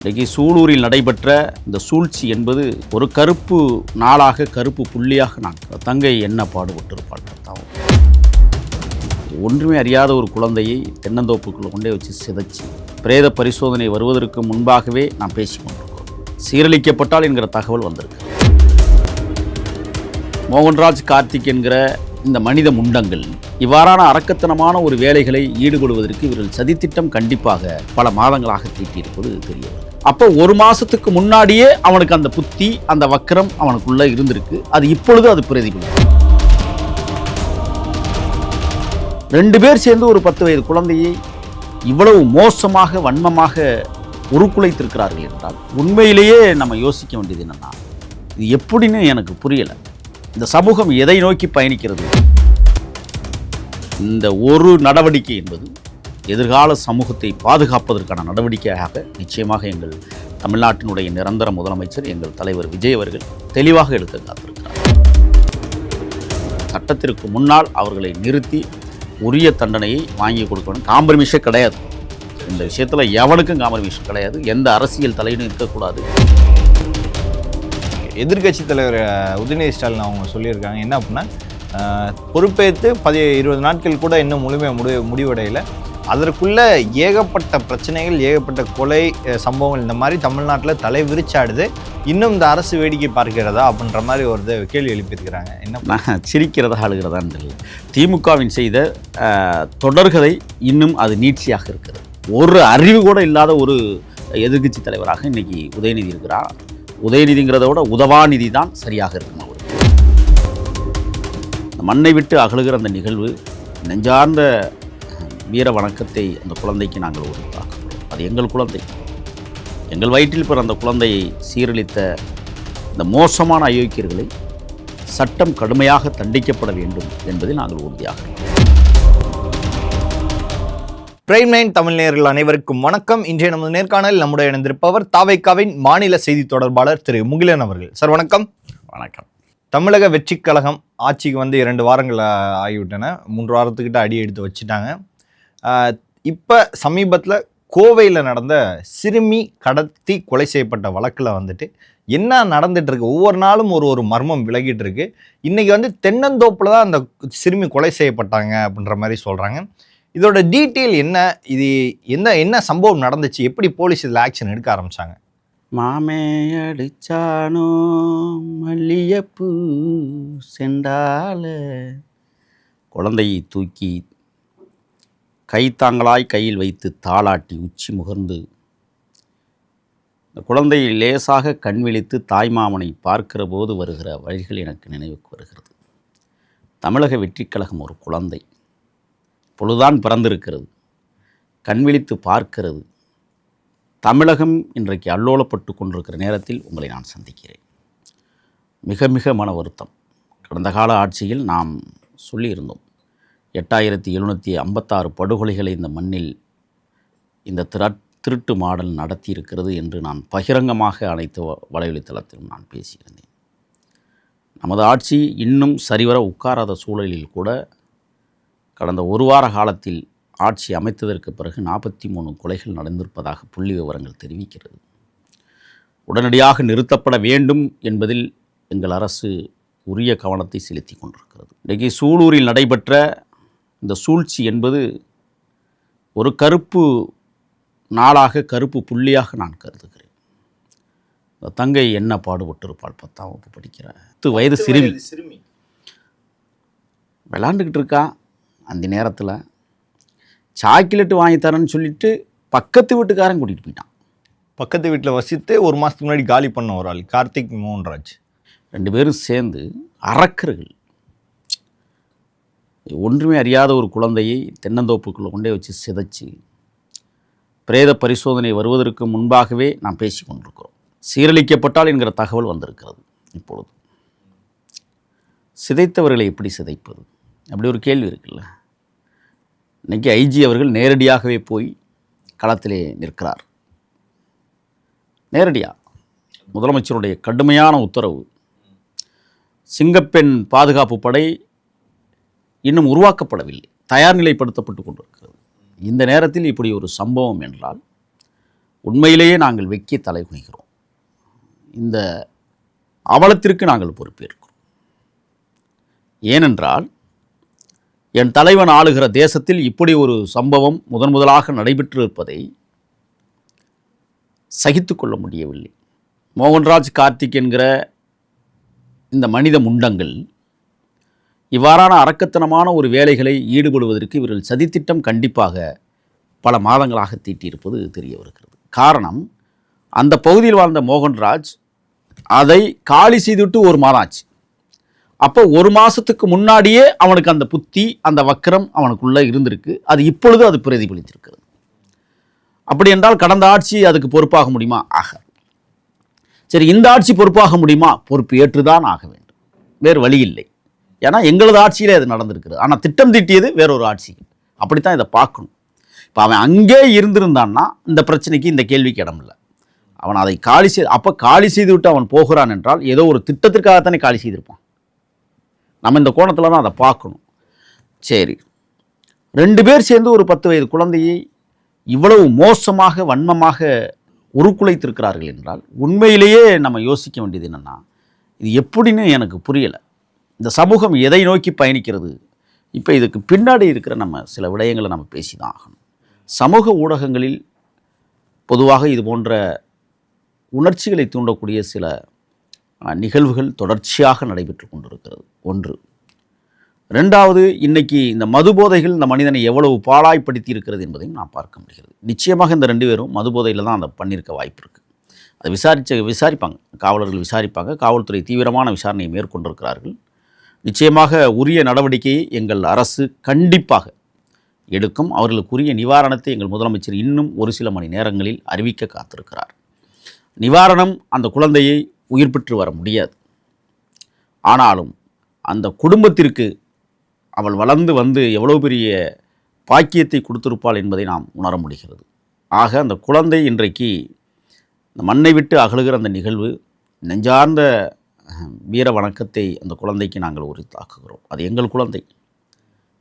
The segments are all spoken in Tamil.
இன்றைக்கு சூலூரில் நடைபெற்ற இந்த சூழ்ச்சி என்பது ஒரு கருப்பு நாளாக கருப்பு புள்ளியாக நான் தங்கை என்ன பாடுபட்டிருப்பாள் பார்த்தாவும். ஒன்றுமே அறியாத ஒரு குழந்தையை தென்னந்தோப்புக்குள்ளே கொண்டே வச்சு சிதைச்சி பிரேத பரிசோதனை வருவதற்கு முன்பாகவே நாம் பேசிக்கொண்டிருக்கிறோம். சீரழிக்கப்பட்டால் என்கிற தகவல் வந்திருக்கு. மோகன்ராஜ் கார்த்திக் என்கிற இந்த மனித முண்டங்கள் இவ்வாறான அரக்கத்தனமான ஒரு வேலைகளை ஈடுபடுவதற்கு இவர்கள் சதித்திட்டம் கண்டிப்பாக பல மாதங்களாக தீட்டியிருப்பது தெரியவில்லை. அப்போ ஒரு மாசத்துக்கு முன்னாடியே அவனுக்கு அந்த புத்தி, அந்த வக்கரம் அவனுக்குள்ள இருந்திருக்கு. அது இப்பொழுது அது பிரதிபலிக்கும். 2 பேர் சேர்ந்து ஒரு 10 வயது குழந்தையை இவ்வளவு மோசமாக வன்மமாக உருக்குலைத்திருக்கிறார்கள் என்றால் உண்மையிலேயே நம்ம யோசிக்க வேண்டியது என்னன்னா, இது எப்படின்னு எனக்கு புரியலை. இந்த சமூகம் எதை நோக்கி பயணிக்கிறது? இந்த ஒரு நடவடிக்கை என்பது எதிர்கால சமூகத்தை பாதுகாப்பதற்கான நடவடிக்கையாக நிச்சயமாக எங்கள் தமிழ்நாட்டினுடைய நிரந்தர முதலமைச்சர் எங்கள் தலைவர் விஜய் அவர்கள் தெளிவாக எடுக்க காத்திருக்கிறார். சட்டத்திற்கு முன்னால் அவர்களை நிறுத்தி உரிய தண்டனையை வாங்கி கொடுக்கணும். காம்ப்ரமைஸே கிடையாது. இந்த விஷயத்தில் எவனுக்கும் காம்ப்ரமைஸ் கிடையாது. எந்த அரசியல் தலைவனும் இருக்கக்கூடாது. எதிர்கட்சி தலைவர் உதயநிதி ஸ்டாலின் அவங்க சொல்லியிருக்காங்க என்ன அப்படின்னா, பொறுப்பேற்று 20 நாட்கள் கூட இன்னும் முழுமையாக முடிவடையலை. அதற்குள்ளே ஏகப்பட்ட பிரச்சனைகள், ஏகப்பட்ட கொலை சம்பவங்கள் இந்த மாதிரி தமிழ்நாட்டில் தலை விரிச்சாடுது. இன்னும் இந்த அரசு வேடிக்கை பார்க்கிறதா அப்படின்ற மாதிரி ஒரு கேள்வி எழுப்பியிருக்கிறாங்க. என்ன சிரிக்கிறதா அழுகிறதான்னு தெரியல. திமுகவின் செய்த தொடர்கதை இன்னும் அது நீட்சியாக இருக்கிறது. ஒரு அறிவு கூட இல்லாத ஒரு எதிர்கட்சி தலைவராக இன்னைக்கு உதயநிதி இருக்கிறார். உதயநிதிங்கிறத விட உதவாநிதி தான் சரியாக இருக்கும். அவருக்கு இந்த மண்ணை விட்டு அகலுகிற அந்த நிகழ்வு நெஞ்சார்ந்த வீர வணக்கத்தை அந்த குழந்தைக்கு நாங்கள் உறுதியாக்குகிறோம். அது எங்கள் குழந்தை. எங்கள் வயிற்றில் பிற அந்த குழந்தையை சீரழித்த இந்த மோசமான அயோக்கியர்களை சட்டம் கடுமையாக தண்டிக்கப்பட வேண்டும் என்பதில் நாங்கள் உறுதியாகிறோம். பிரைம் 9 தமிழ் நேயர்கள் அனைவருக்கும் வணக்கம். இன்றைய நமது நேர்காணலில் நம்முடைய இணைந்திருப்பவர் தாவைக்காவின் மாநில செய்தி தொடர்பாளர் திரு முகிலன் அவர்கள். சார் வணக்கம். வணக்கம். தமிழக வெற்றி கழகம் ஆட்சிக்கு வந்து 2 வாரங்கள் ஆகிவிட்டன. 3 வாரத்துக்கிட்ட அடி எடுத்து வச்சுட்டாங்க. இப்போ சமீபத்தில் கோவையில் நடந்த சிறுமி கடத்தி கொலை செய்யப்பட்ட வழக்கில் வந்துட்டு என்ன நடந்துட்டு இருக்கு? ஒவ்வொரு நாளும் ஒரு மர்மம் விலகிட்டு இருக்கு. இன்னைக்கு வந்து தென்னந்தோப்பில் தான் அந்த சிறுமி கொலை செய்யப்பட்டாங்க அப்படின்ற மாதிரி சொல்கிறாங்க. இதோட டீட்டெயில் என்ன? இது என்ன சம்பவம் நடந்துச்சு? எப்படி போலீஸ் இதில் ஆக்ஷன் எடுக்க ஆரம்பிச்சாங்க? மாமே அடிச்சானோ மல்லியப்பூ செண்டால குழந்தையை தூக்கி கைத்தாங்களாய் கையில் வைத்து தாளாட்டி உச்சி முகர்ந்து இந்த குழந்தையை லேசாக கண் விழித்து தாய்மாமனை பார்க்கிற போது வருகிற வழிகள் எனக்கு நினைவுக்கு வருகிறது. தமிழக வெற்றிக் கழகம் ஒரு குழந்தை பொழுதுதான் பிறந்திருக்கிறது. கண் விழித்து பார்க்கிறது. தமிழகம் இன்றைக்கு அல்லோலப்பட்டு கொண்டிருக்கிற நேரத்தில் உங்களை நான் சந்திக்கிறேன். மிக மிக மன வருத்தம். கடந்த கால ஆட்சியில் நாம் சொல்லியிருந்தோம், 8756 படுகொலைகளை இந்த மண்ணில் இந்த திருட்டு மாடல் நடத்தியிருக்கிறது என்று நான் பகிரங்கமாக அனைத்து வலைவலித்தளத்திலும் நான் பேசியிருந்தேன். நமது ஆட்சி இன்னும் சரிவர உட்காராத சூழலில் கூட கடந்த 1 வார காலத்தில் ஆட்சி அமைத்ததற்கு பிறகு 43 கொலைகள் நடந்திருப்பதாக புள்ளி விவரங்கள் தெரிவிக்கிறது. உடனடியாக நிறுத்தப்பட வேண்டும் என்பதில் எங்கள் அரசு உரிய கவனத்தை செலுத்தி கொண்டிருக்கிறது. இன்றைக்கு சூலூரில் நடைபெற்ற இந்த சூழ்ச்சி என்பது ஒரு கருப்பு நாளாக கருப்பு புள்ளியாக நான் கருதுகிறேன். தங்கை என்ன பாடுபட்டிருப்பாள்? 10ஆம் வகுப்பு படிக்கிற 10 வயது சிறுமி விளாண்டுக்கிட்டு இருக்கா. அந்த நேரத்தில் சாக்லேட்டு வாங்கி தரேன்னு சொல்லிட்டு பக்கத்து வீட்டுக்காரன் கூட்டிகிட்டு போயிட்டான். பக்கத்து வீட்டில் வசித்து 1 மாதத்துக்கு முன்னாடி காலி பண்ண ஒரு ஆள் கார்த்திக், மோகன்ராஜ் 2 பேரும் சேர்ந்து அரக்கர்கள். ஒன்றுமே அறியாத ஒரு குழந்தையை தென்னந்தோப்புக்குள்ளே கொண்டே வச்சு சிதைச்சி பிரேத பரிசோதனை வருவதற்கு முன்பாகவே நாம் பேசி கொண்டிருக்கிறோம். சீரழிக்கப்பட்டால் என்கிற தகவல் வந்திருக்கிறது. இப்பொழுது சிதைத்தவர்களை எப்படி சிதைப்பது? அப்படி ஒரு கேள்வி இருக்குல்ல. இன்றைக்கி ஐஜி அவர்கள் நேரடியாகவே போய் களத்திலே நிற்கிறார். நேரடியாக முதலமைச்சருடைய கடுமையான உத்தரவு. சிங்கப்பெண் பாதுகாப்பு படை இன்னும் உருவாக்கப்படவில்லை, தயார் நிலைப்படுத்தப்பட்டு கொண்டிருக்கிறது. இந்த நேரத்தில் இப்படி ஒரு சம்பவம் என்றால் உண்மையிலேயே நாங்கள் வெக்கி தலை குனிகிறோம். இந்த அவலத்திற்கு நாங்கள் பொறுப்பேற்கிறோம். ஏனென்றால் என் தலைவன் ஆளுகிற தேசத்தில் இப்படி ஒரு சம்பவம் முதலாக நடைபெற்றிருப்பதை சகித்து கொள்ள முடியவில்லை. மோகன்ராஜ் கார்த்திக் என்கிற இந்த மனித முண்டங்கள் இவ்வாறான அரக்கத்தனமான ஒரு வேலைகளை ஈடுபடுவதற்கு இவர்கள் சதித்திட்டம் கண்டிப்பாக பல மாதங்களாக தீட்டியிருப்பது தெரிய வருகிறது. காரணம், அந்த பகுதியில் வாழ்ந்த மோகன்ராஜ் அதை காலி செய்துவிட்டு ஒரு மாதம் ஆச்சு. அப்போ ஒரு மாதத்துக்கு முன்னாடியே அவனுக்கு அந்த புத்தி, அந்த வக்கரம் அவனுக்குள்ளே இருந்திருக்கு. அது இப்பொழுது அது பிரதிபலித்திருக்கிறது. அப்படி என்றால் கடந்த ஆட்சி அதுக்கு பொறுப்பாக முடியுமா? சரி, இந்த ஆட்சி பொறுப்பாக முடியுமா? பொறுப்பு ஏற்றுதான் ஆக வேண்டும், வேறு வழி இல்லை. ஏன்னா எங்களது ஆட்சியிலே அது நடந்திருக்கிறது. ஆனால் திட்டம் தீட்டியது வேறொரு ஆட்சி. அப்படித்தான் இதை பார்க்கணும். இப்போ அவன் அங்கே இருந்திருந்தான்னா இந்த பிரச்சனைக்கு, இந்த கேள்விக்கு இடமில்லை. அவன் அதை காலி அப்போ காலி செய்து விட்டு அவன் போகிறான் என்றால் ஏதோ ஒரு திட்டத்திற்காகத்தானே காலி செய்திருப்பான். நம்ம இந்த கோணத்தில் தான் அதை பார்க்கணும். சரி, 2 பேர் சேர்ந்து ஒரு 10 வயது குழந்தையை இவ்வளவு மோசமாக வன்மமாக உருக்குலைத்திருக்கிறார்கள் என்றால் உண்மையிலேயே நம்ம யோசிக்க வேண்டியது என்னென்னா, இது எப்படின்னு எனக்கு புரியலை. இந்த சமூகம் எதை நோக்கி பயணிக்கிறது? இப்போ இதுக்கு பின்னாடி இருக்கிற நம்ம சில விடயங்களை நம்ம பேசி தான் ஆகணும். சமூக ஊடகங்களில் பொதுவாக இது போன்ற உணர்ச்சிகளை தூண்டக்கூடிய சில நிகழ்வுகள் தொடர்ச்சியாக நடைபெற்று கொண்டிருக்கிறது. 1. 2வது, இன்னைக்கு இந்த மது போதைகள் இந்த மனிதனை எவ்வளவு பாழாய்ப்படுத்தி இருக்கிறது என்பதையும் நான் பார்க்க முடிகிறது. நிச்சயமாக இந்த 2 பேரும் மது போதையில் தான் அதை பண்ணியிருக்க வாய்ப்பு இருக்குது. அதை விசாரிப்பாங்க, காவலர்கள் விசாரிப்பாங்க. காவல்துறை தீவிரமான விசாரணையை மேற்கொண்டிருக்கிறார்கள். நிச்சயமாக உரிய நடவடிக்கையை எங்கள் அரசு கண்டிப்பாக எடுக்கும். அவர்களுக்குரிய நிவாரணத்தை எங்கள் முதலமைச்சர் இன்னும் ஒரு சில மணி நேரங்களில் அறிவிக்க காத்திருக்கிறார். நிவாரணம் அந்த குழந்தையை உயிர் பெற்று வர முடியாது. ஆனாலும் அந்த குடும்பத்திற்கு அவள் வளர்ந்து வந்து எவ்வளோ பெரிய பாக்கியத்தை கொடுத்திருப்பாள் என்பதை நாம் உணர முடிகிறது. ஆக அந்த குழந்தை இன்றைக்கு இந்த மண்ணை விட்டு அகலுகிற அந்த நிகழ்வு நெஞ்சார்ந்த வீர வணக்கத்தை அந்த குழந்தைக்கு நாங்கள் உரித்தாக்குகிறோம். அது எங்கள் குழந்தை.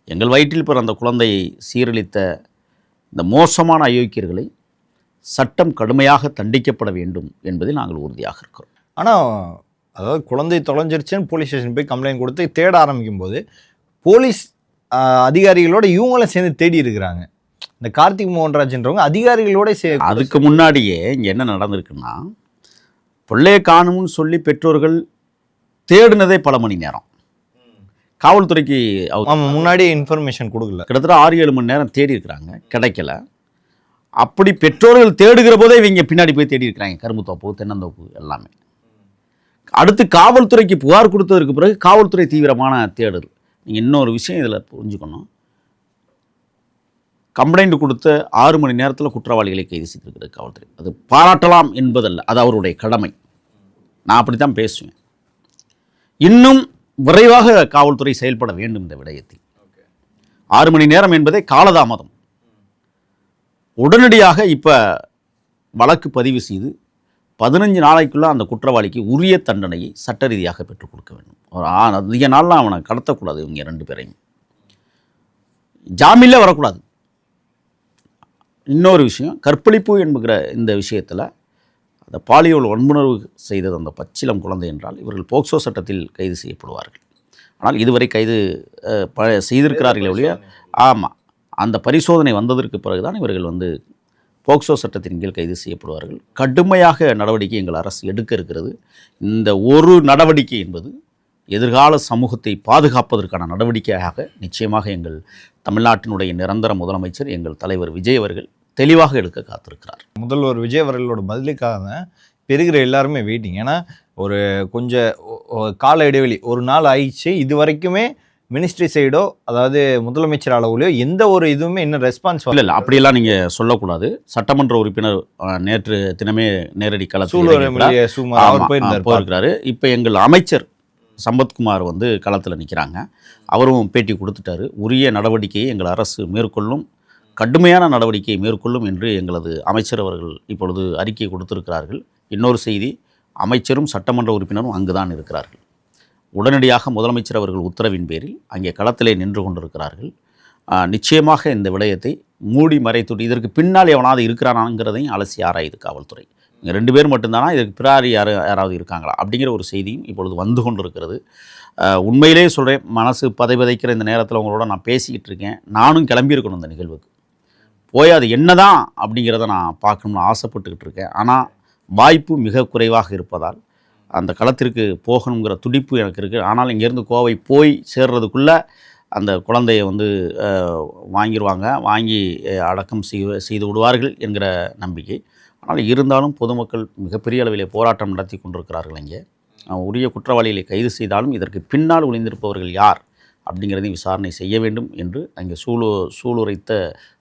எங்கள் வயிற்றில் பிற அந்த குழந்தையை சீரழித்த இந்த மோசமான அயோக்கியர்களை சட்டம் கடுமையாக தண்டிக்கப்பட வேண்டும் என்பதில் நாங்கள் உறுதியாக இருக்கிறோம். ஆனால் அதாவது குழந்தை தொலைஞ்சிருச்சுன்னு போலீஸ் ஸ்டேஷன் போய் கம்ப்ளைண்ட் கொடுத்து தேட ஆரம்பிக்கும் போது போலீஸ் அதிகாரிகளோட இவங்களும் சேர்ந்து தேடி இருக்கிறாங்க. இந்த கார்த்திக் மோகன்ராஜ்ன்றவங்க அதிகாரிகளோட அதுக்கு முன்னாடியே இங்கே என்ன நடந்திருக்குன்னா, பிள்ளையை காணும்னு சொல்லி பெற்றோர்கள் தேடினதே பல மணி நேரம். காவல்துறைக்கு முன்னாடியே இன்ஃபர்மேஷன் கொடுக்கல. கிட்டத்தட்ட 6-7 மணி நேரம் தேடி இருக்கிறாங்க, கிடைக்கல. அப்படி பெற்றோர்கள் தேடுகிற போதே இவங்க பின்னாடி போய் தேடி இருக்கிறாங்க. கரும்புத்தோப்பு, தென்னந்தோப்பு எல்லாமே. அடுத்து காவல்துறைக்கு புகார் கொடுத்ததற்கு பிறகு காவல்துறை தீவிரமான தேடல். நீங்கள் இன்னொரு விஷயம் இதில் புரிஞ்சுக்கணும். கம்ப்ளைண்ட் கொடுத்த 6 மணி நேரத்தில் குற்றவாளிகளை கைது செய்திருக்கிறது காவல்துறை. அது பாராட்டலாம் என்பதல்ல, அது அவருடைய கடமை. நான் அப்படி தான் பேசுவேன். இன்னும் விரைவாக காவல்துறை செயல்பட வேண்டும் இந்த விடயத்தில். 6 மணி நேரம் என்பதே காலதாமதம். உடனடியாக இப்போ வழக்கு பதிவு செய்து 15 நாளைக்குள்ளே அந்த குற்றவாளிக்கு உரிய தண்டனையை சட்ட ரீதியாக பெற்றுக் கொடுக்க வேண்டும். ஒரு அதிக நாள்லாம் அவனை கடத்தக்கூடாது. இவங்க 2 பேரையும் ஜாமீனில் வரக்கூடாது. இன்னொரு விஷயம், கற்பழிப்பு என்கிற இந்த விஷயத்தில் அந்த பாலியல் வன்புணர்வு செய்தது அந்த பச்சிலம் குழந்தை என்றால் இவர்கள் போக்சோ சட்டத்தில் கைது செய்யப்படுவார்கள். ஆனால் இதுவரை கைது செய்திருக்கிறார்களே ஒழிய, ஆமாம், அந்த பரிசோதனை வந்ததற்கு பிறகுதான் இவர்கள் போக்சோ சட்டத்தின் கீழ் கைது செய்யப்படுவார்கள். கடுமையாக நடவடிக்கை எங்கள் அரசு எடுக்க இருக்கிறது. இந்த ஒரு நடவடிக்கை என்பது எதிர்கால சமூகத்தை பாதுகாப்பதற்கான நடவடிக்கையாக நிச்சயமாக எங்கள் தமிழ்நாட்டினுடைய நிரந்தர முதலமைச்சர் எங்கள் தலைவர் விஜய் அவர்கள் தெளிவாக எடுக்க காத்திருக்கிறார். முதல்வர் விஜய் அவர்களோட பதிலுக்காக பெறுகிற எல்லாருமே வெயிட்டிங். ஏன்னா ஒரு கொஞ்சம் கால இடைவெளி ஒரு நாள் ஆயிடுச்சு. இது வரைக்குமே மினிஸ்ட்ரி சைடோ அதாவது முதலமைச்சர் அளவுலையோ எந்த ஒரு இதுவுமே இன்னும் ரெஸ்பான்ஸ் இல்லை. அப்படியெல்லாம் நீங்கள் சொல்லக்கூடாது. சட்டமன்ற உறுப்பினர் நேற்று தினமே நேரடி களத்தில் போயிருக்கிறாரு. இப்போ எங்கள் அமைச்சர் சம்பத்குமார் களத்தில் நிற்கிறாங்க. அவரும் பேட்டி கொடுத்துட்டாரு. உரிய நடவடிக்கையை எங்கள் அரசு மேற்கொள்ளும், கடுமையான நடவடிக்கையை மேற்கொள்ளும் என்று எங்களது அமைச்சர் அவர்கள் இப்பொழுது அறிக்கை கொடுத்திருக்கிறார்கள். இன்னொரு செய்தி, அமைச்சரும் சட்டமன்ற உறுப்பினரும் அங்கு தான் இருக்கிறார்கள். உடனடியாக முதலமைச்சர் அவர்கள் உத்தரவின் பேரில் அங்கே களத்திலே நின்று கொண்டிருக்கிறார்கள். நிச்சயமாக இந்த விடயத்தை மூடி மறைத்துட்டு இதற்கு பின்னால் எவனாவது இருக்கிறானாங்கிறதையும் அலசி ஆராயுது காவல்துறை. இங்கே 2 பேர் மட்டும்தானா, இதுக்கு பிறாரி யாராவது இருக்காங்களா அப்படிங்கிற ஒரு செய்தியும் இப்பொழுது வந்து கொண்டு இருக்கிறது. உண்மையிலே சொல்கிறேன், மனசு பதைபதைக்கிற இந்த நேரத்தில் உங்களோட நான் பேசிக்கிட்டு இருக்கேன். நானும் கிளம்பியிருக்கணும் இந்த நிகழ்வுக்கு, போய் அது என்னதான் அப்படிங்கிறத நான் பார்க்கணும்னு ஆசைப்பட்டுக்கிட்டு இருக்கேன். ஆனால் வாய்ப்பு மிக குறைவாக இருப்பதால் அந்த களத்திற்கு போகணுங்கிற துடிப்பு எனக்கு இருக்குது. ஆனால் இங்கேருந்து கோவை போய் சேர்றதுக்குள்ளே அந்த குழந்தையை வந்து வாங்கிடுவாங்க, வாங்கி அடக்கம் செய்து விடுவார்கள் என்கிற நம்பிக்கை. ஆனால் இருந்தாலும் பொதுமக்கள் மிகப்பெரிய அளவிலே போராட்டம் நடத்தி கொண்டிருக்கிறார்கள். இங்கே உரிய குற்றவாளிகளை கைது செய்தாலும் இதற்கு பின்னால் ஒளிந்திருப்பவர்கள் யார் அப்படிங்கிறதையும் விசாரணை செய்ய வேண்டும் என்று அங்கே சூளுரைத்த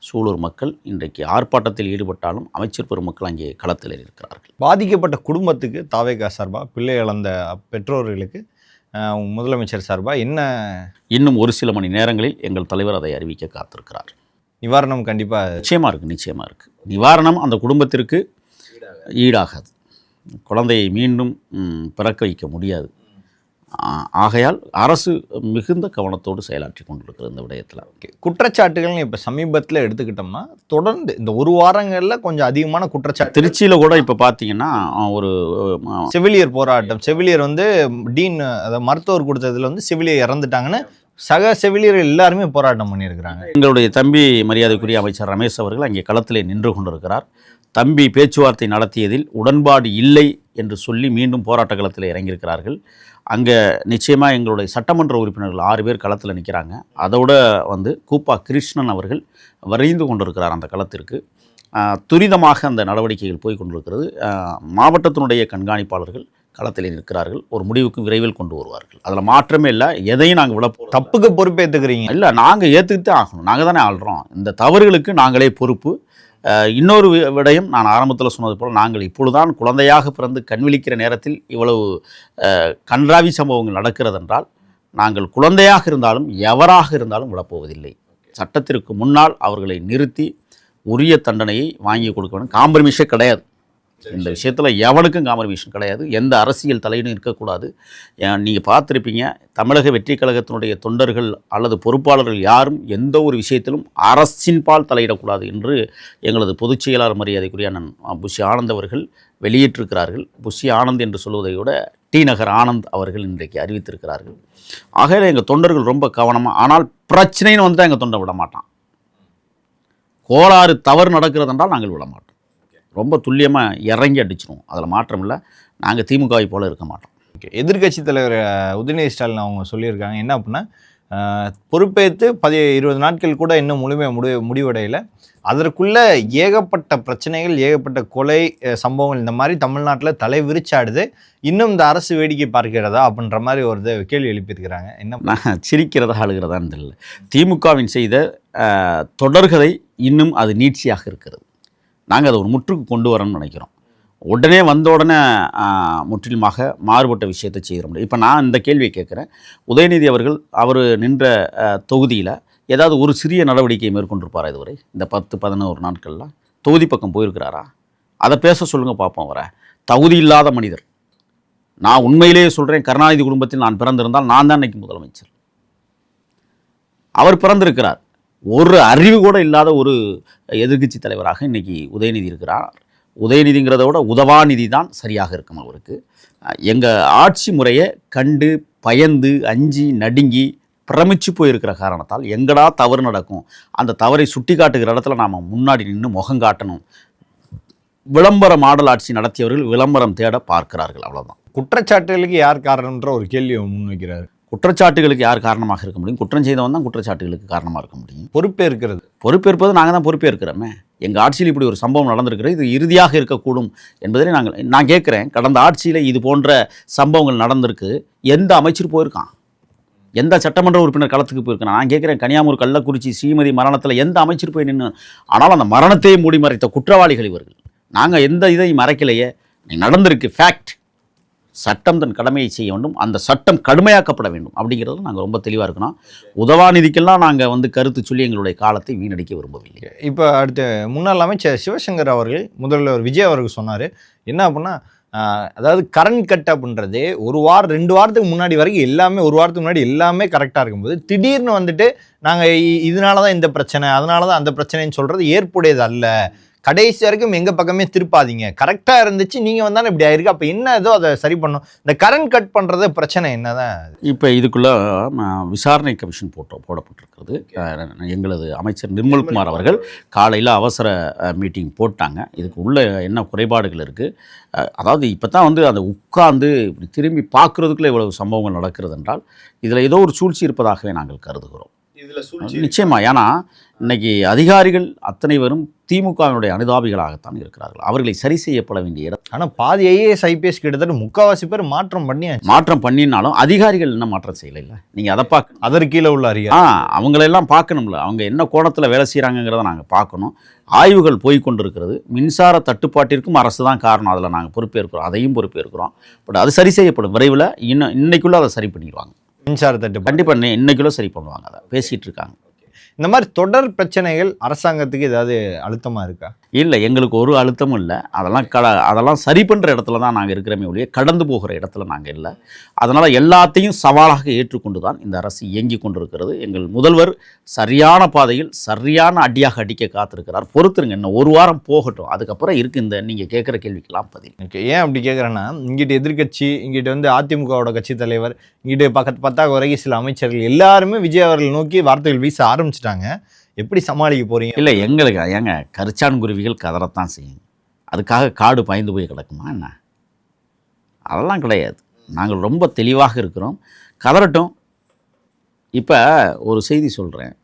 சூலூர் மக்கள் இன்றைக்கு ஆர்ப்பாட்டத்தில் ஈடுபட்டாலும் அமைச்சர் பெருமக்கள் அங்கே களத்தில் இருக்கிறார்கள். பாதிக்கப்பட்ட குடும்பத்துக்கு தாவேகா சார்பாக, பிள்ளை இழந்த பெற்றோர்களுக்கு முதலமைச்சர் சார்பாக என்ன? இன்னும் ஒரு சில மணி நேரங்களில் எங்கள் தலைவர் அதை அறிவிக்க காத்திருக்கிறார். நிவாரணம் கண்டிப்பாக நிச்சயமாக இருக்குது. நிவாரணம் அந்த குடும்பத்திற்கு ஈடாகாது. குழந்தையை மீண்டும் பிறக்க வைக்க முடியாது. ஆகையால் அரசு மிகுந்த கவனத்தோடு செயலாற்றி கொண்டிருக்கிறது இந்த விடயத்தில். குற்றச்சாட்டுகள்னு இப்போ சமீபத்தில் எடுத்துக்கிட்டோம்னா தொடர்ந்து இந்த ஒரு வாரங்களில் கொஞ்சம் அதிகமான குற்றச்சாட்டு. திருச்சியில் கூட இப்போ பார்த்தீங்கன்னா ஒரு செவிலியர் போராட்டம், செவிலியர் வந்து டீன் அதாவது மருத்துவர் கொடுத்ததில் வந்து செவிலியர் இறந்துட்டாங்கன்னு சக செவிலியர்கள் எல்லாருமே போராட்டம் பண்ணியிருக்கிறாங்க. எங்களுடைய தம்பி மரியாதைக்குரிய அமைச்சர் ரமேஷ் அவர்கள் அங்கே களத்திலே நின்று கொண்டிருக்கிறார். தம்பி பேச்சுவார்த்தை நடத்தியதில் உடன்பாடு இல்லை என்று சொல்லி மீண்டும் போராட்ட களத்தில் இறங்கியிருக்கிறார்கள். அங்கே நிச்சயமாக எங்களுடைய சட்டமன்ற உறுப்பினர்கள் 6 பேர் களத்தில் நிற்கிறாங்க. அதோட வந்து கூப்பா கிருஷ்ணன் அவர்கள் வரைந்து கொண்டிருக்கிறார் அந்த களத்திற்கு. துரிதமாக அந்த நடவடிக்கைகள் போய் கொண்டிருக்கிறது. மாவட்டத்தினுடைய கண்காணிப்பாளர்கள் களத்தில் இருக்கிறார்கள். ஒரு முடிவுக்கு விரைவில் கொண்டு வருவார்கள். அதில் மாற்றமே இல்லை. எதையும் நாங்கள் விட தப்புக்கு பொறுப்பேற்றுக்கிறீங்க இல்லை, நாங்கள் ஏற்றுக்கிட்டே ஆகணும். நாங்கள் தானே ஆள்றோம். இந்த தவறுகளுக்கு நாங்களே பொறுப்பு. இன்னொரு விடயம், நான் ஆரம்பத்தில் சொன்னது போல், நாங்கள் இப்பொழுதுதான் குழந்தையாக பிறந்து கண்விழிக்கிற நேரத்தில் இவ்வளவு கன்றாவி சம்பவங்கள் நடக்கிறதென்றால் நாங்கள் குழந்தையாக இருந்தாலும் எவராக இருந்தாலும் விடப்போவதில்லை. சட்டத்திற்கு முன்னால் அவர்களை நிறுத்தி உரிய தண்டனையை வாங்கி கொடுக்க வேண்டும். காம்ப்ரமைஸே கிடையாது. இந்த விஷயத்தில் எவனுக்கும் காம்ப்ரமைஷன் கிடையாது. எந்த அரசியல் தலையீடும் இருக்கக்கூடாது. நீங்கள் பார்த்துருப்பீங்க, தமிழக வெற்றி கழகத்தினுடைய தொண்டர்கள் அல்லது பொறுப்பாளர்கள் யாரும் எந்த ஒரு விஷயத்திலும் அரசின் பால் தலையிடக்கூடாது என்று எங்களது பொதுச் செயலாளர் மரியாதைக்குரிய அண்ணன் புஷி ஆனந்த் அவர்கள் வெளியிட்டிருக்கிறார்கள். புஷி ஆனந்த் என்று சொல்வதை விட டி நகர் ஆனந்த் அவர்கள் இன்றைக்கு அறிவித்திருக்கிறார்கள். ஆகையில் எங்கள் தொண்டர்கள் ரொம்ப கவனமாக, ஆனால் பிரச்சனைன்னு வந்துட்டால் எங்கள் தொண்டை விட மாட்டான். கோளாறு தவறு நடக்கிறதென்றால் நாங்கள் விட மாட்டோம். ரொம்ப துல்லியமாக இறங்கி அடிச்சிடுவோம். அதில் மாற்றம் இல்லை. நாங்கள் திமுகவை போல இருக்க மாட்டோம். எதிர்க்கட்சி தலைவர் உதயநிதி ஸ்டாலின் அவங்க சொல்லியிருக்காங்க என்ன அப்படின்னா, பொறுப்பேற்று 20 நாட்கள் கூட இன்னும் முழுமையாக முடிவடையலை. அதற்குள்ளே ஏகப்பட்ட பிரச்சனைகள், ஏகப்பட்ட கொலை சம்பவங்கள் இந்த மாதிரி தமிழ்நாட்டில் தலை விரிச்சாடுது. இன்னும் இந்த அரசு வேடிக்கை பார்க்கிறதா அப்படின்ற மாதிரி ஒரு கேள்வி எழுப்பியிருக்கிறாங்க. என்ன சிரிக்கிறதா அழுகிறதான்னு தெரியல. திமுகவின் செய்த தொடர்கதை இன்னும் அது நீட்சியாக இருக்கிறது. நாங்கள் அதை ஒரு முற்றுக்கு கொண்டு வரணும்னு நினைக்கிறோம். உடனே வந்த உடனே முற்றிலுமாக மாறுபட்ட விஷயத்தை செய்ய முடியும். இப்போ நான் இந்த கேள்வியை கேட்குறேன், உதயநிதி அவர்கள் அவர் நின்ற தொகுதியில் ஏதாவது ஒரு சிறிய நடவடிக்கையை மேற்கொண்டிருப்பாரா இதுவரை? இந்த 10-11 நாட்களில் தொகுதி பக்கம் போயிருக்கிறாரா? அதை பேச சொல்லுங்கள் பார்ப்போம். வர தகுதி இல்லாத மனிதர். நான் உண்மையிலேயே சொல்கிறேன், கருணாநிதி குடும்பத்தில் நான் பிறந்திருந்தால் நான் தான் இன்றைக்கி முதலமைச்சர். அவர் பிறந்திருக்கிறார். ஒரு அறிவு கூட இல்லாத ஒரு எதிர்க்கட்சி தலைவராக இன்றைக்கி உதயநிதி இருக்கிறார். உதயநிதிங்கிறத விட உதவாநிதி தான் சரியாக இருக்கும் அவருக்கு. எங்கள் ஆட்சி முறையை கண்டு பயந்து அஞ்சி நடுங்கி பிரமிச்சு போயிருக்கிற காரணத்தால் எங்கடா தவறு நடக்கும், அந்த தவறை சுட்டி காட்டுகிற இடத்துல நாம் முன்னாடி நின்று முகம் காட்டணும். விளம்பர மாடல் ஆட்சி நடத்தியவர்கள் விளம்பரம் தேட பார்க்கிறார்கள், அவ்வளோதான். குற்றச்சாட்டுகளுக்கு யார் காரணம்ன்ற ஒரு கேள்வியை முன்வைக்கிறார். குற்றச்சாட்டுகளுக்கு யார் காரணமாக இருக்க முடியும்? குற்றம் செய்தவன் தான் குற்றச்சாட்டுகளுக்கு காரணமாக இருக்க முடியும். பொறுப்பேற்பது நாங்கள் தான் பொறுப்பேற்கிறோமே. எங்கள் ஆட்சியில் இப்படி ஒரு சம்பவம் நடந்திருக்கிறது, இது இறுதியாக இருக்கக்கூடும் என்பதிலே நான் கேட்குறேன். கடந்த ஆட்சியில் இது போன்ற சம்பவங்கள் நடந்திருக்கு. எந்த அமைச்சர் போயிருக்கான்? எந்த சட்டமன்ற உறுப்பினர் களத்துக்கு போயிருக்கான்? நான் கேட்குறேன், கன்னியாகுமரி கள்ளக்குறிச்சி ஸ்ரீமதி மரணத்தில் எந்த அமைச்சர் போய் நின்று? ஆனால் அந்த மரணத்தையே மூடி மறைத்த குற்றவாளிகள் இவர்கள். நாங்கள் எந்த இதையும் மறைக்கலையே. நடந்திருக்கு, ஃபேக்ட். சட்டம் தன் கடமையை செய்ய வேண்டும். அந்த சட்டம் கடுமையாக்கப்பட வேண்டும் அப்படிங்கிறது நாங்கள் ரொம்ப தெளிவாக இருக்கணும். உதவாநிதிக்கெல்லாம் நாங்கள் கருத்து சொல்லி எங்களுடைய காலத்தை வீணடிக்க விரும்பவில்லை. இப்போ அடுத்து முன்னாள் அமைச்சர் சிவசங்கர் அவர்கள் முதல்வர் விஜய் அவர்கள் சொன்னார் என்ன அப்படின்னா, அதாவது கரண்ட் கட் அப்படின்றது ஒரு வாரம் 2 வாரத்துக்கு முன்னாடி வரைக்கும் எல்லாமே, ஒரு வாரத்துக்கு முன்னாடி எல்லாமே கரெக்டாக இருக்கும்போது திடீர்னு வந்துட்டு நாங்கள் இதனால தான் இந்த பிரச்சனை, அதனால தான் அந்த பிரச்சனைன்னு சொல்கிறது ஏற்புடையது அல்ல. கடைசி வரைக்கும் எங்கள் பக்கமே திருப்பாதீங்க. கரெக்டாக இருந்துச்சு, நீங்கள் வந்தாலும் இப்படி ஆயிருக்கு. அப்போ என்ன ஏதோ அதை சரி பண்ணும். இந்த கரண்ட் கட் பண்ணுறது பிரச்சனை என்னதான்? இப்போ இதுக்குள்ளே விசாரணை கமிஷன் போடப்பட்டிருக்கிறது. எங்களது அமைச்சர் நிர்மல்குமார் அவர்கள் காலையில் அவசர மீட்டிங் போட்டாங்க. இதுக்கு உள்ள என்ன குறைபாடுகள் இருக்குது, அதாவது இப்போ தான் வந்து அதை உட்கார்ந்து இப்படி திரும்பி பார்க்குறதுக்குள்ளே இவ்வளவு சம்பவங்கள் நடக்கிறது என்றால் இதில் ஏதோ ஒரு சூழ்ச்சி இருப்பதாகவே நாங்கள் கருதுகிறோம். நிச்சயமாக. ஏன்னா இன்னைக்கு அதிகாரிகள் அத்தனை பேரும் திமுகவினுடைய அனுதாபிகளாகத்தான் இருக்கிறார்கள். அவர்களை சரி செய்யப்பட வேண்டிய இடம். ஆனால் பாதி ஐஏஎஸ் ஐபிஎஸ் கிட்டத்தட்ட 3/4 பேர் மாற்றம் பண்ணினாலும் அதிகாரிகள் என்ன மாற்றம் செய்யலை. இல்லை, நீங்கள் அதை பார்க்க அதற்கு கீழே உள்ள அவங்களெல்லாம் பார்க்கணும்ல. அவங்க என்ன கோணத்தில் வேலை செய்கிறாங்கிறத நாங்கள் பார்க்கணும். ஆய்வுகள் போய்கொண்டிருக்கிறது. மின்சார தட்டுப்பாட்டிற்கும் அரசு தான் காரணம். அதில் நாங்கள் பொறுப்பேற்கிறோம், அதையும் பொறுப்பேற்கிறோம். பட் அது சரி செய்யப்படும் விரைவில். இன்னைக்குள்ளே அதை சரி பண்ணிடுவாங்க. மின்சார தட்டு கண்டிப்பாக இன்னைக்குள்ளே சரி பண்ணுவாங்க. அதை பேசிகிட்டு இருக்காங்க. இந்த மாதிரி தொடர் பிரச்சனைகள் அரசாங்கத்துக்கு ஏதாவது அழுத்தமாக இருக்கா? இல்லை, எங்களுக்கு ஒரு அழுத்தமும் இல்லை. அதெல்லாம் சரி பண்ணுற இடத்துல தான் நாங்கள் இருக்கிறோமே ஒழிய கடந்து போகிற இடத்துல நாங்கள் இல்லை. அதனால் எல்லாத்தையும் சவாலாக ஏற்றுக்கொண்டு தான் இந்த அரசு இயங்கி கொண்டிருக்கிறது. எங்கள் முதல்வர் சரியான பாதையில் சரியான அடியாக அடிக்க காத்திருக்கிறார். பொறுத்துருங்க, இன்னும் ஒரு வாரம் போகட்டும், அதுக்கப்புறம் இருக்குது இந்த நீங்கள் கேட்குற கேள்விக்கெல்லாம் பதில். ஏன் அப்படி கேட்குறேன்னா, இங்கிட்ட எதிர்கட்சி, இங்கிட்ட வந்து அதிமுகவோட கட்சி தலைவர், இங்கிட்ட பத்தாக வரைக்கும் சில அமைச்சர்கள் எல்லாருமே விஜய் அவர்கள் நோக்கி வார்த்தைகள் வீச ஆரம்பிச்சிட்டாங்க. எப்படி சமாளிக்க போறீங்க? இல்லை, எங்களுக்கு ஏங்க கரிச்சான் குருவிகள் கதறத்தான் செய்யும். அதுக்காக காடு பாய்ந்து போய் கிடக்குமா என்ன? அதெல்லாம் கிடையாது. நாங்கள் ரொம்ப தெளிவாக இருக்கிறோம். கதறட்டும். இப்போ ஒரு செய்தி சொல்கிறேன்.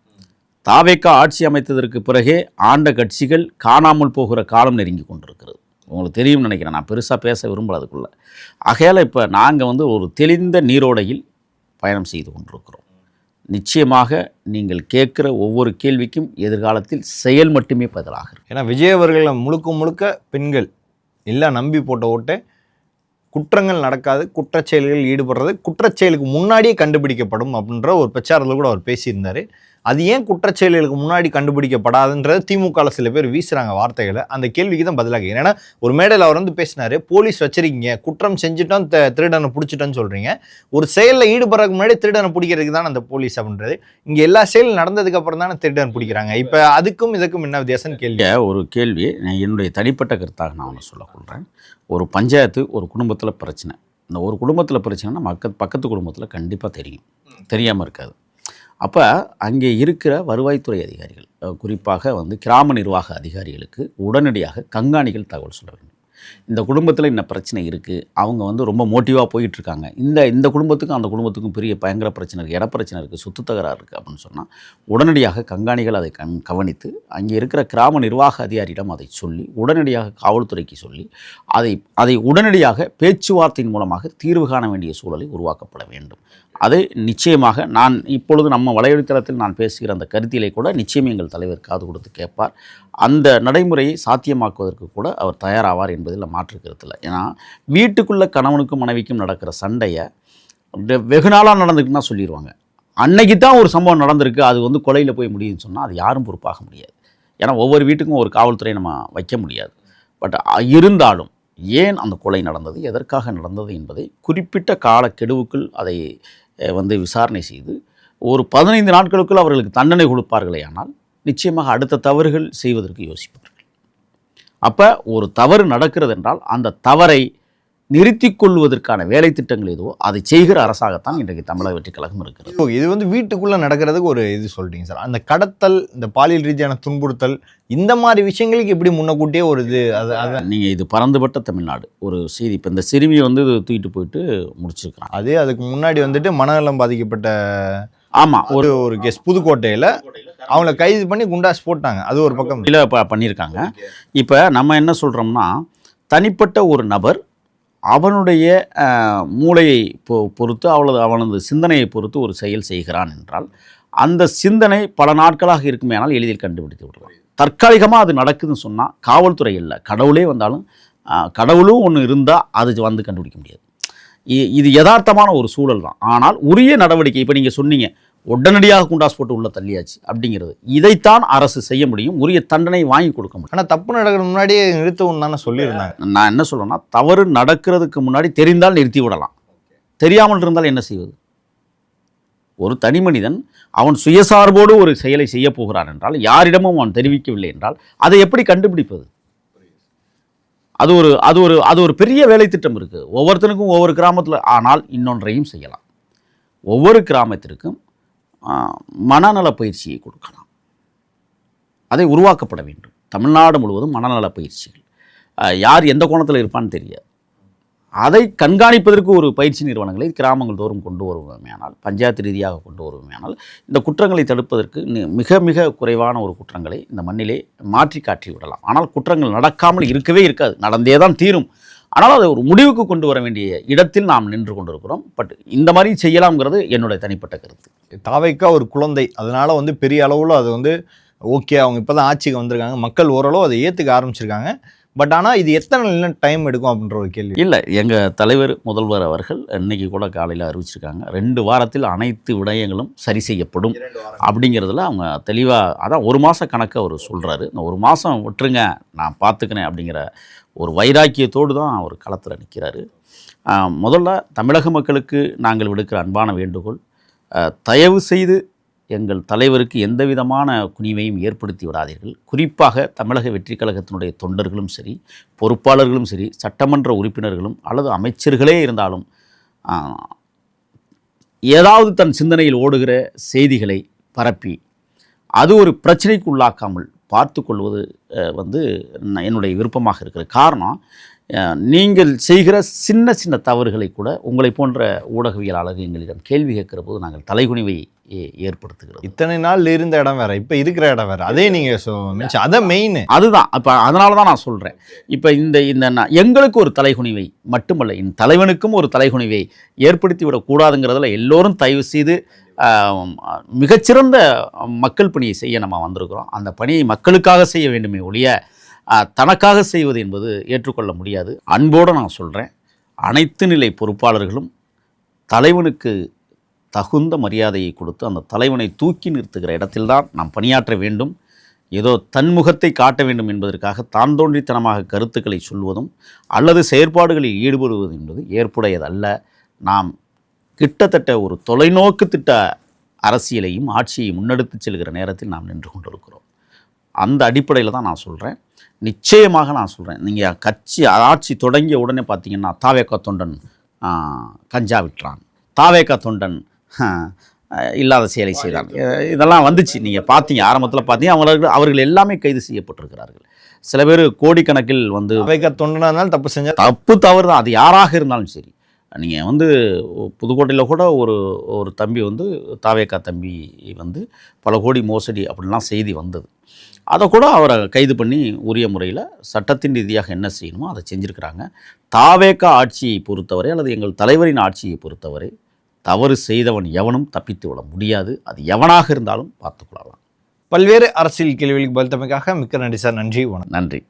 தாவேக்கா ஆட்சி அமைத்ததற்கு பிறகே ஆண்ட கட்சிகள் காணாமல் போகிற காலம் நெருங்கி கொண்டிருக்கிறது. உங்களுக்கு தெரியும்னு நினைக்கிறேன். நான் பெருசாக பேச விரும்பல அதுக்குள்ளே. ஆகையால் இப்போ நாங்கள் வந்து ஒரு தெளிந்த நீரோடையில் பயணம் செய்து கொண்டிருக்கிறோம். நிச்சயமாக நீங்கள் கேட்குற ஒவ்வொரு கேள்விக்கும் எதிர்காலத்தில் செயல் மட்டுமே பதிலாக இருக்கும். ஏன்னா விஜய் அவர்களை முழுக்க பெண்கள் எல்லாம் நம்பி போட்ட ஓட்டை, குற்றங்கள் நடக்காது, குற்றச்செயல்கள் ஈடுபடுறது குற்றச்செயலுக்கு முன்னாடியே கண்டுபிடிக்கப்படும் அப்படின்ற ஒரு பிரச்சாரத்தில் கூட அவர் பேசியிருந்தார். அது ஏன் குற்றச்செயல்களுக்கு முன்னாடி கண்டுபிடிக்கப்படாதுன்றது திமுகவில் சில பேர் வீசுகிறாங்க வார்த்தைகளை. அந்த கேள்விக்கு தான் பதிலாக. ஏன்னா ஒரு மேடையில் அவர் வந்து பேசினார், போலீஸ் வச்சிருக்கீங்க, குற்றம் செஞ்சுட்டோம், திருடனை பிடிச்சிட்டோன்னு சொல்கிறீங்க, ஒரு செயலில் ஈடுபடுறதுக்கு முன்னாடி திருடனை பிடிக்கிறதுக்கு தான் அந்த போலீஸ் அப்படின்றது. இங்கே எல்லா செயலும் நடந்ததுக்கு அப்புறம் தானே திருடன் பிடிக்கிறாங்க. இப்போ அதுக்கும் இதுக்கும் என்ன வித்தியாசம்னு கேள்வி. ஒரு கேள்வி என்னுடைய தனிப்பட்ட கருத்தாக நான் ஒன்று சொல்லக்கொள்கிறேன். ஒரு பஞ்சாயத்து, ஒரு குடும்பத்தில் பிரச்சனை. இந்த ஒரு குடும்பத்தில் பிரச்சனைனா பக்கத்து குடும்பத்தில் கண்டிப்பாக தெரியாமல் இருக்காது. அப்போ அங்கே இருக்கிற வருவாய்த்துறை அதிகாரிகள், குறிப்பாக வந்து கிராம நிர்வாக அதிகாரிகளுக்கு உடனடியாக கண்காணிகள் தகவல் சொல்ல வேண்டும். இந்த குடும்பத்தில் என்ன பிரச்சனை இருக்குது, அவங்க வந்து ரொம்ப மோட்டிவாக போயிட்டுருக்காங்க, இந்த குடும்பத்துக்கும் அந்த குடும்பத்துக்கும் பெரிய பயங்கர பிரச்சனை இருக்குது, இடப்பிரச்சனை இருக்குது, சொத்து தகராறு இருக்குது அப்படின்னு சொன்னால் உடனடியாக கண்காணிகள் அதை கவனித்து அங்கே இருக்கிற கிராம நிர்வாக அதிகாரியிடம் அதை சொல்லி உடனடியாக காவல்துறைக்கு சொல்லி அதை உடனடியாக பேச்சுவார்த்தையின் மூலமாக தீர்வு காண வேண்டிய சூழலை உருவாக்கப்பட வேண்டும். அது நிச்சயமாக நான் இப்பொழுது நம்ம வலையொலித்தளத்தில் நான் பேசுகிற அந்த கருத்திலே கூட நிச்சயம் எங்கள் தலைவர் காது கொடுத்து கேட்பார். அந்த நடைமுறையை சாத்தியமாக்குவதற்கு கூட அவர் தயாராவார் என்பதில் மாற்று கருத்து இல்லை. ஏன்னா வீட்டுக்குள்ளே கணவனுக்கும் மனைவிக்கும் நடக்கிற சண்டையை வெகு நாளாக நடந்துக்குன்னா சொல்லிடுவாங்க. அன்னைக்கு தான் ஒரு சம்பவம் நடந்திருக்கு, அது வந்து கொலையில் போய் முடியும்னு சொன்னால் அது யாரும் பொறுப்பாக முடியாது. ஏன்னா ஒவ்வொரு வீட்டுக்கும் ஒரு காவல்துறை நம்ம வைக்க முடியாது. பட் இருந்தாலும் ஏன் அந்த கொலை நடந்தது, எதற்காக நடந்தது என்பதை குறிப்பிட்ட காலக்கெடுவுக்குள் அதை வந்து விசாரணை செய்து ஒரு 15 நாட்களுக்குள் அவர்களுக்கு தண்டனை கொடுப்பார்களே ஆனால் நிச்சயமாக அடுத்த தவறுகள் செய்வதற்கு யோசிப்பார்கள். அப்போ ஒரு தவறு நடக்கிறது என்றால் அந்த தவறை நிறுத்திக் கொள்வதற்கான வேலை திட்டங்கள் எதுவோ அதை செய்கிற அரசாகத்தான் இன்றைக்கு தமிழக வெற்றிக் கழகம் இருக்கிறது. இது வந்து வீட்டுக்குள்ளே நடக்கிறதுக்கு ஒரு இது சொல்லிட்டீங்க சார். அந்த கடத்தல், இந்த பாலியல் ரீதியான துன்புறுத்தல், இந்த மாதிரி விஷயங்களுக்கு எப்படி முன்னக்கூட்டியே ஒரு இது அதை நீங்கள் இது பறந்துபட்ட தமிழ்நாடு ஒரு செய்தி. இப்போ இந்த சிறுமியை வந்து தூக்கிட்டு போயிட்டு முடிச்சிருக்கிறாங்க. அதுக்கு முன்னாடி வந்துட்டு மனநலம் பாதிக்கப்பட்ட ஆமாம் ஒரு கேஸ் புதுக்கோட்டையில் அவங்கள கைது பண்ணி குண்டாஸ் போட்டாங்க. அது ஒரு பக்கம் இல்லை பண்ணியிருக்காங்க. இப்போ நம்ம என்ன சொல்கிறோம்னா, தனிப்பட்ட ஒரு நபர் அவனுடைய மூளையை பொறுத்து அவனது சிந்தனையை பொறுத்து ஒரு செயல் செய்கிறான் என்றால் அந்த சிந்தனை பல நாட்களாக இருக்குமே ஆனால் எளிதில் கண்டுபிடித்து விடுவான். தற்காலிகமாக அது நடக்குதுன்னு சொன்னால் காவல்துறை இல்லை, கடவுளே வந்தாலும் கடவுளும் ஒன்று இருந்தால் அது வந்து கண்டுபிடிக்க முடியாது. இது யதார்த்தமான ஒரு சூழல் தான். ஆனால் உரிய நடவடிக்கை, இப்போ நீங்கள் சொன்னீங்க உடனடியாக குண்டாஸ் போட்டு உள்ள தள்ளியாச்சு அப்படிங்கிறது. இதைத்தான் அரசு செய்ய முடியும், உரிய தண்டனை வாங்கி கொடுக்க முடியும். ஆனால் தப்பு நடக்கிற முன்னாடியே நிறுத்தவும் தானே சொல்லியிருந்தாங்க. நான் என்ன சொல்றேன்னா, தவறு நடக்கிறதுக்கு முன்னாடி தெரிந்தால் நிறுத்தி விடலாம், தெரியாமல் இருந்தால் என்ன செய்வது? ஒரு தனி மனிதன் அவன் சுயசார்போடு ஒரு செயலை செய்ய போகிறான் என்றால், யாரிடமும் அவன் தெரிவிக்கவில்லை என்றால் அதை எப்படி கண்டுபிடிப்பது? அது ஒரு பெரிய வேலை திட்டம் இருக்குது ஒவ்வொருத்தனுக்கும் ஒவ்வொரு கிராமத்தில். ஆனால் இன்னொன்றையும் செய்யலாம், ஒவ்வொரு கிராமத்திற்கும் மனநல பயிற்சியை கொடுக்கலாம். அதை உருவாக்கப்பட வேண்டும். தமிழ்நாடு முழுவதும் மனநல பயிற்சிகள், யார் எந்த கோணத்தில் இருப்பான்னு தெரியாது. அதை கண்காணிப்பதற்கு ஒரு பயிற்சி நிறுவனங்களை கிராமங்கள் தோறும் கொண்டு வருவோமேயானால், பஞ்சாயத்து ரீதியாக கொண்டு வருவோமேயானால், இந்த குற்றங்களை தடுப்பதற்கு மிக மிக குறைவான ஒரு குற்றங்களை இந்த மண்ணிலே மாற்றி காட்டி விடலாம். ஆனால் குற்றங்கள் நடக்காமல் இருக்கவே இருக்காது, நடந்தே தான் தீரும். ஆனால் அதை ஒரு முடிவுக்கு கொண்டு வர வேண்டிய இடத்தில் நாம் நின்று கொண்டிருக்கிறோம். பட் இந்த மாதிரி செய்யலாம்ங்கிறது என்னுடைய தனிப்பட்ட கருத்து. தாவைக்கா ஒரு குழந்தை, அதனால் பெரிய அளவில் அது ஓகே, அவங்க இப்போ தான் ஆட்சிக்கு வந்திருக்காங்க, மக்கள் ஓரளவு அதை ஏற்றுக்க ஆரம்பிச்சிருக்காங்க. பட் ஆனால் இது எத்தனை டைம் எடுக்கும் அப்படின்ற ஒரு கேள்வி. இல்லை, எங்கள் தலைவர் முதல்வர் அவர்கள் இன்றைக்கி கூட காலையில் அறிவிச்சிருக்காங்க, 2 வாரத்தில் அனைத்து விடயங்களும் சரி செய்யப்படும் அப்படிங்கிறதுல அவங்க தெளிவாக, அதான் 1 மாத கணக்கு அவர் சொல்கிறாரு. இந்த 1 மாதம் விட்டுருங்க, நான் பார்த்துக்கிறேன் அப்படிங்கிற ஒரு வைராக்கியத்தோடு தான் அவர் களத்தில் நிற்கிறாரு. முதல்ல தமிழக மக்களுக்கு நாங்கள் விடுக்கிற அன்பான வேண்டுகோள், தயவு செய்து எங்கள் தலைவருக்கு எந்த விதமான குனிவையும் ஏற்படுத்தி விடாதீர்கள். குறிப்பாக தமிழக வெற்றிக் கழகத்தினுடைய தொண்டர்களும் சரி, பொறுப்பாளர்களும் சரி, சட்டமன்ற உறுப்பினர்களும் அல்லது அமைச்சர்களே இருந்தாலும் ஏதாவது தன் சிந்தனையில் ஓடுகிற செய்திகளை பரப்பி அது ஒரு பிரச்சனைக்கு உள்ளாக்காமல் பார்த்து கொள்வது என்னுடைய விருப்பமாக இருக்கிற காரணம், நீங்கள் செய்கிற சின்ன சின்ன தவறுகளை கூட உங்களை போன்ற ஊடகவியலாளர்கள் எங்களிடம் கேள்வி கேட்கிற போது நாங்கள் தலைகுனிவை ஏற்படுத்துகிறது. இத்தனை நாள் இருந்த இடம் வேற, இப்போ இருக்கிற இடம் வேற, அதே நீங்கள் அதை மெயின் அதுதான். இப்போ அதனால தான் நான் சொல்கிறேன், இப்போ இந்த எங்களுக்கு ஒரு தலைகுனிவை மட்டுமல்ல, என் தலைவனுக்கும் ஒரு தலைகுனிவை ஏற்படுத்தி விடக்கூடாதுங்கிறதுல எல்லோரும் தயவு செய்து மிகச்சிறந்த மக்கள் பணியை செய்ய நம்ம வந்திருக்கிறோம். அந்த பணியை மக்களுக்காக செய்ய வேண்டுமே ஒழிய தனக்காக செய்வது என்பது ஏற்றுக்கொள்ள முடியாது. அன்போடு நான் சொல்கிறேன், அனைத்து நிலை பொறுப்பாளர்களும் தலைவனுக்கு தகுந்த மரியாதையை கொடுத்து அந்த தலைவனை தூக்கி நிறுத்துகிற இடத்தில்தான் நாம் பணியாற்ற வேண்டும். ஏதோ தன்முகத்தை காட்ட வேண்டும் என்பதற்காக தான் தோன்றித்தனமாக கருத்துக்களை சொல்வதும் அல்லது செயற்பாடுகளில் ஈடுபடுவது என்பது ஏற்புடையதல்ல. நாம் கிட்டத்தட்ட ஒரு தொலைநோக்கு திட்ட அரசியலையும் ஆட்சியை முன்னெடுத்து செல்கிற நேரத்தில் நாம் நின்று கொண்டிருக்கிறோம். அந்த அடிப்படையில் தான் நான் சொல்கிறேன். நிச்சயமாக நான் சொல்கிறேன், நீங்கள் ஆட்சி தொடங்கிய உடனே பார்த்தீங்கன்னா தாவேக்கா தொண்டன் கஞ்சா விட்டுறான், தாவேக்கா தொண்டன் இல்லாத செயலை செய்தான், இதெல்லாம் வந்துச்சு. நீங்கள் பார்த்தீங்க, ஆரம்பத்தில் பார்த்தீங்க அவர்கள் எல்லாமே கைது செய்யப்பட்டிருக்கிறார்கள். சில பேர் கோடிக்கணக்கில் தாவேக்கா தொண்டனால தப்பு செஞ்சால் தவறு தான், அது யாராக இருந்தாலும் சரி. நீங்கள் புதுக்கோட்டையில் கூட ஒரு தம்பி தாவேக்கா தம்பி பல கோடி மோசடி அப்படின்லாம் செய்தி வந்தது. அதை கூட அவரை கைது பண்ணி உரிய முறையில் சட்டத்தின் ரீதியாக என்ன செய்யணுமோ அதை செஞ்சுருக்கிறாங்க. தாவேக்கா ஆட்சியை பொறுத்தவரை அல்லது எங்கள் தலைவரின் ஆட்சியை பொறுத்தவரை தவறு செய்தவன் எவனும் தப்பித்து விட முடியாது. அது எவனாக இருந்தாலும் பார்த்துக்கொள்ளலாம். பல்வேறு அரசியல் கேள்விகளுக்கு பதில் தமைக்காக மிக்க நன்றி சார். நன்றி, வணக்கம். நன்றி.